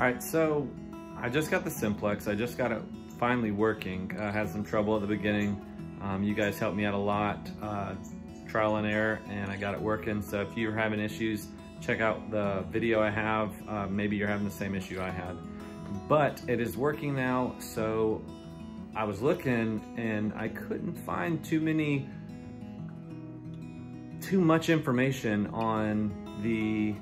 Alright, so I just got the Simplex. I just got it finally working. I had some trouble at the beginning. You guys helped me out a lot, trial and error, and I got it working. So if you're having issues, check out the video I have. Maybe you're having the same issue I had. But it is working now, so I was looking and I couldn't find too much information on the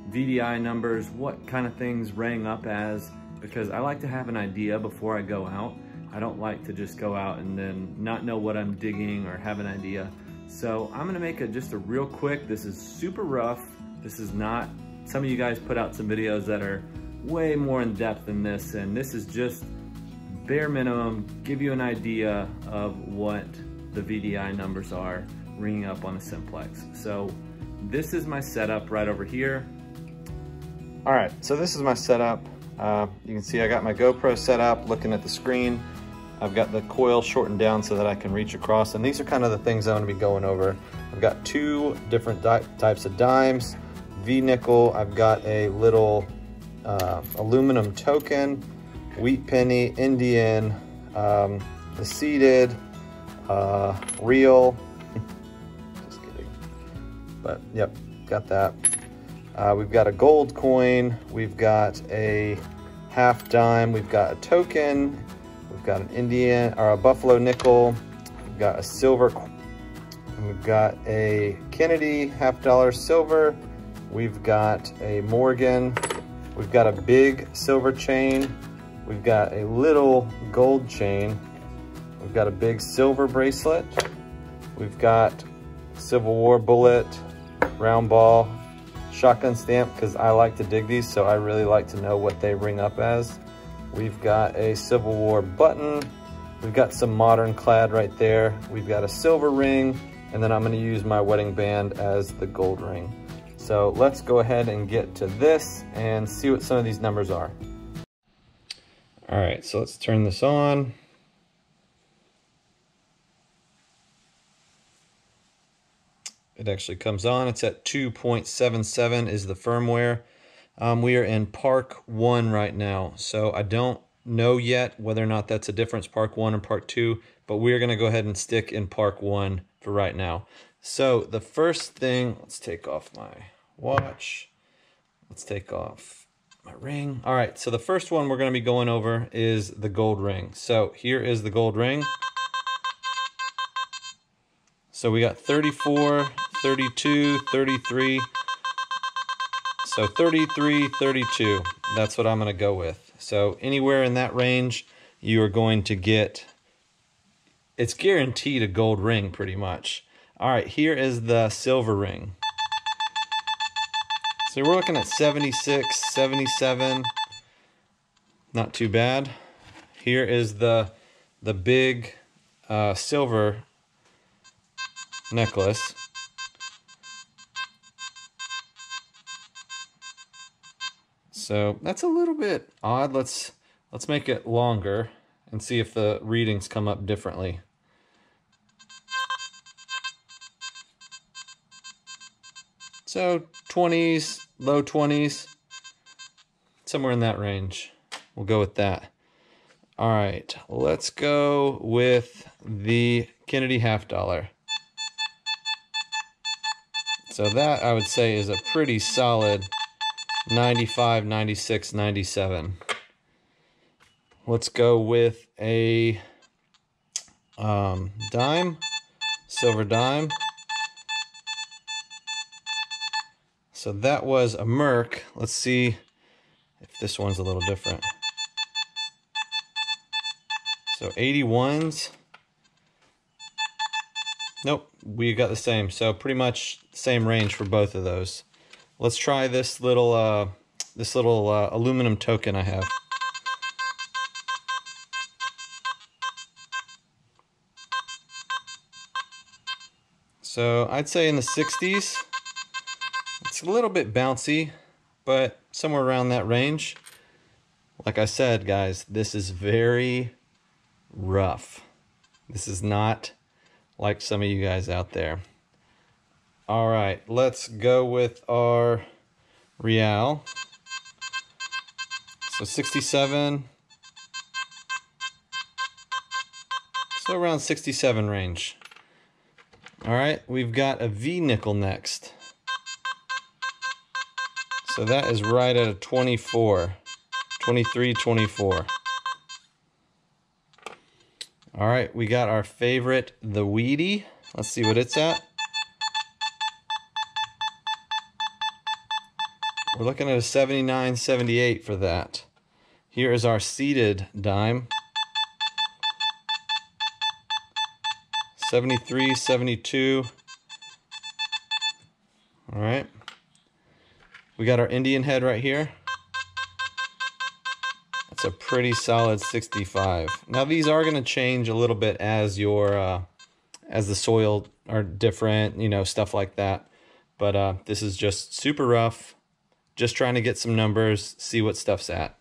VDI numbers, what kind of things rang up as, because I like to have an idea before I go out. I don't like to just go out and then not know what I'm digging or have an idea. So I'm gonna make it just a real quick. This is super rough. This is not, some of you guys put out some videos that are way more in depth than this, and this is just bare minimum, give you an idea of what the VDI numbers are ringing up on a Simplex. So this is my setup right over here. All right, so this is my setup. You can see I got my GoPro set up, looking at the screen. I've got the coil shortened down so that I can reach across, and these are kind of the things I'm gonna be going over. I've got two different types of dimes, V-nickel. I've got a little aluminum token, wheat penny, Indian, the seeded, real, just kidding, but yep, got that. We've got a gold coin, we've got a half dime, we've got a token, we've got an Indian, or a buffalo nickel, we've got a silver, and we've got a Kennedy $50 silver, we've got a Morgan, we've got a big silver chain, we've got a little gold chain, we've got a big silver bracelet, we've got Civil War bullet, round ball, shotgun stamp, because I like to dig these, so I really like to know what they ring up as. We've got a Civil War button, we've got some modern clad right there, we've got a silver ring, and then I'm going to use my wedding band as the gold ring. So let's go ahead and get to this and see what some of these numbers are. All right, so let's turn this on. It actually comes on. It's at 2.77 is the firmware. We are in Park 1 right now, so I don't know yet whether or not that's a difference, Park 1 and Park 2, but we're going to go ahead and stick in Park 1 for right now. So the first thing, let's take off my watch. Let's take off my ring. All right, so the first one we're going to be going over is the gold ring. So here is the gold ring. So we got 34, 32, 33. So 33, 32. That's what I'm going to go with. So anywhere in that range, you are going to get, it's guaranteed a gold ring pretty much. All right, here is the silver ring. So we're looking at 76, 77. Not too bad. Here is the big silver necklace. So that's a little bit odd. Let's make it longer and see if the readings come up differently. So 20s, low 20s, somewhere in that range. We'll go with that. All right, let's go with the Kennedy $50. So that, I would say, is a pretty solid 95, 96, 97. Let's go with a dime, silver dime. So that was a Merc. Let's see if this one's a little different. So 81s. Nope, we got the same. So pretty much same range for both of those. Let's try this little aluminum token I have. So I'd say in the 60s. It's a little bit bouncy, but somewhere around that range. Like I said, guys, this is very rough. This is not like some of you guys out there. All right, let's go with our Real. So 67. So around 67 range. All right, we've got a V nickel next. So that is right at a 24, 23, 24. All right, we got our favorite, the Wheatie. Let's see what it's at. We're looking at a 79, 78 for that. Here is our seated dime. 73, 72. All right. We got our Indian head right here. That's a pretty solid 65. Now these are going to change a little bit as your as the soil are different, you know, stuff like that. But this is just super rough. Just trying to get some numbers, see what stuff's at.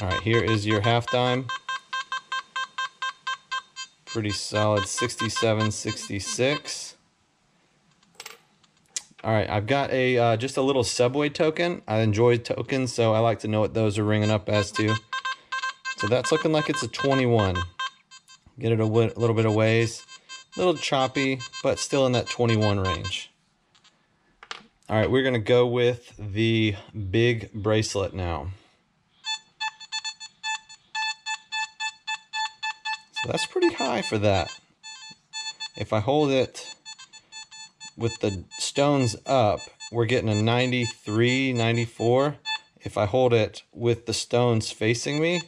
All right, here is your half dime. Pretty solid 67, 66. All right, I've got a just a little Subway token. I enjoy tokens, so I like to know what those are ringing up as too. So that's looking like it's a 21. Get it a little bit of ways. A little choppy, but still in that 21 range. All right, we're going to go with the big bracelet now. So that's pretty high for that. If I hold it with the stones up, we're getting a 93, 94. If I hold it with the stones facing me,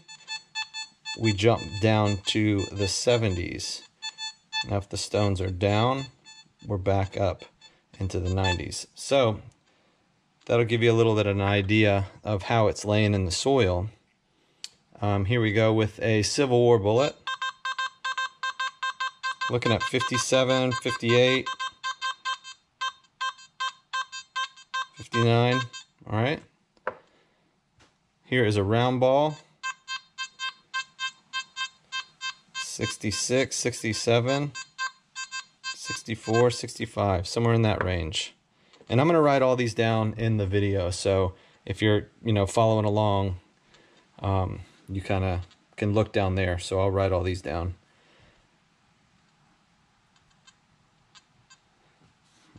we jump down to the 70s. Now if the stones are down, we're back up into the 90s. So that'll give you a little bit of an idea of how it's laying in the soil. Here we go with a Civil War bullet. Looking at 57, 58, 59. All right. Here is a round ball. 66, 67. 64, 65, somewhere in that range. And I'm going to write all these down in the video, so if you're, you know, following along, you kind of can look down there. So I'll write all these down.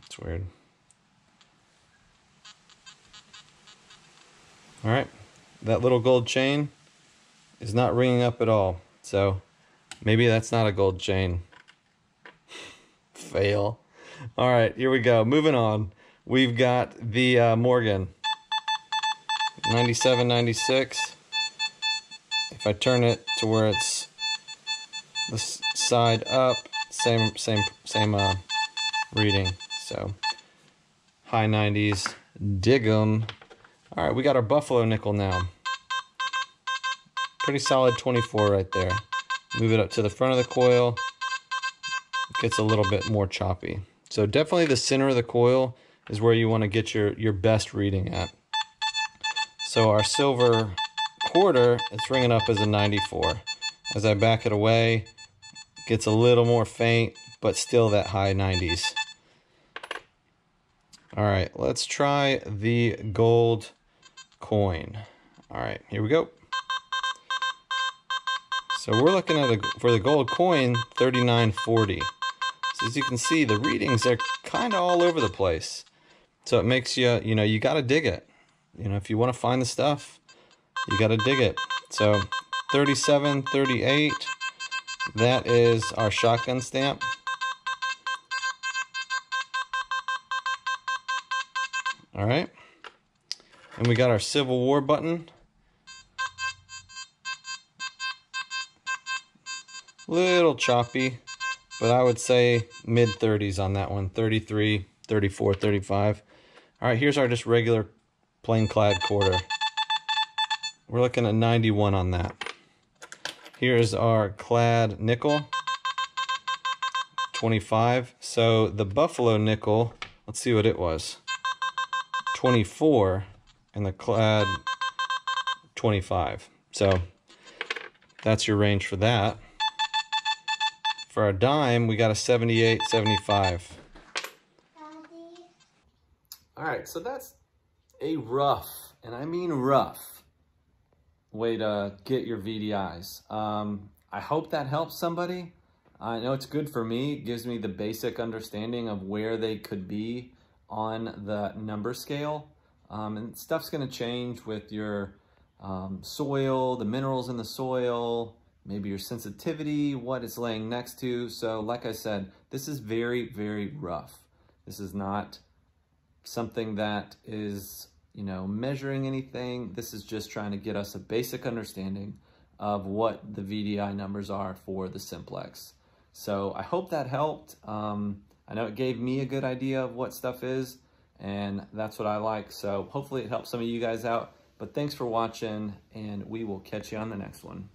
That's weird. All right, that little gold chain is not ringing up at all, so maybe that's not a gold chain. Fail. All right, here we go. Moving on. We've got the Morgan. 97, 96. If I turn it to where it's the side up, same reading. So high 90s. Dig 'em. All right, we got our Buffalo nickel now. Pretty solid 24 right there. Move it up to the front of the coil. Gets a little bit more choppy. So definitely the center of the coil is where you want to get your best reading at. So our silver quarter, it's ringing up as a 94. As I back it away, it gets a little more faint, but still that high 90s. All right, let's try the gold coin. All right, here we go. So we're looking at for the gold coin, 39.40. So as you can see, the readings are kind of all over the place. So it makes you, you know, you got to dig it. You know, if you want to find the stuff, you got to dig it. So 37, 38, that is our shotgun stamp. All right. And we got our Civil War button. Little choppy, but I would say mid 30s on that one. 33, 34, 35. All right, here's our just regular plain clad quarter. We're looking at 91 on that. Here's our clad nickel. 25. So the Buffalo nickel, let's see what it was. 24, and the clad 25. So that's your range for that. For our dime, we got a 78, 75. All right, so that's a rough, and I mean rough, way to get your VDIs. I hope that helps somebody. I know it's good for me. It gives me the basic understanding of where they could be on the number scale. And stuff's gonna change with your soil, the minerals in the soil, maybe your sensitivity, what it's laying next to. So like I said, this is very, very rough. This is not something that is, you know, measuring anything. This is just trying to get us a basic understanding of what the VDI numbers are for the Simplex. So I hope that helped. I know it gave me a good idea of what stuff is, and that's what I like. So hopefully it helps some of you guys out. But thanks for watching, and we will catch you on the next one.